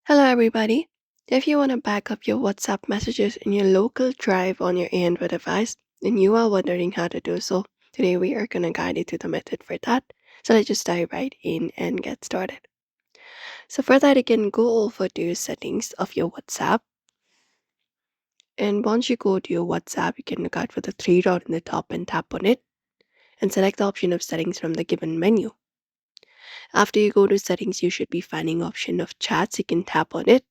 Hello, everybody. If you want to back up your WhatsApp messages in your local drive on your Android device, and you are wondering how to do so, today we are going to guide you to the method for that. So let's just dive right in and get started. So for that, you can go over to your settings of your WhatsApp. And once you go to your WhatsApp, you can look out for the three dot in the top and tap on it and select the option of settings from the given menu. After you go to settings, you should be finding option of chats. You can tap on it.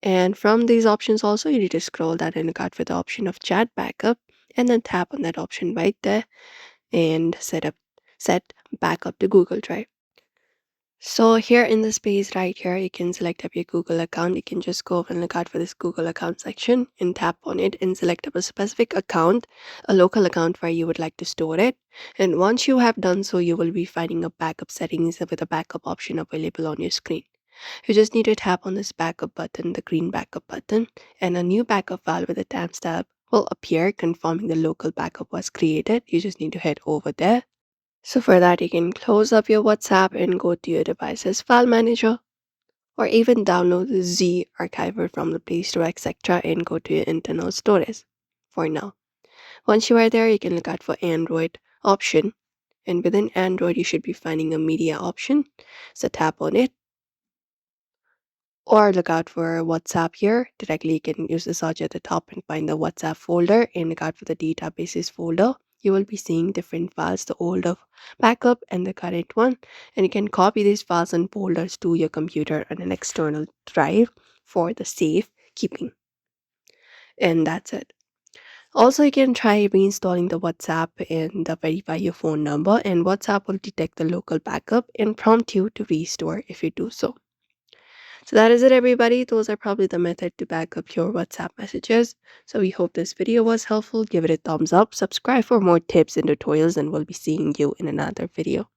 And from these options also, you need to scroll down and look out for the option of chat backup and then tap on that option right there and set backup to Google Drive. So here in the space right here, you can select up your Google account. You can just go and look out for this Google account section and tap on it and select up a specific account, a local account where you would like to store it. And once you have done so, you will be finding a backup settings with a backup option available on your screen. You just need to tap on this backup button, the green backup button, and a new backup file with a timestamp will appear confirming the local backup was created. You just need to head over there. So for that, you can close up your WhatsApp and go to your device's file manager, or even download the Z archiver from the Play Store, etc., and go to your internal storage for now. Once you are there, you can look out for Android option, and within Android, you should be finding a media option. So tap on it or look out for WhatsApp here. Directly, you can use the search at the top and find the WhatsApp folder and look out for the databases folder. You will be seeing different files, the older backup and the current one. And you can copy these files and folders to your computer on an external drive for the safe keeping. And that's it. Also, you can try reinstalling the WhatsApp and verify your phone number, and WhatsApp will detect the local backup and prompt you to restore if you do so. So that is it, everybody. Those are probably the method to back up your WhatsApp messages. So we hope this video was helpful. Give it a thumbs up, subscribe for more tips and tutorials, and we'll be seeing you in another video.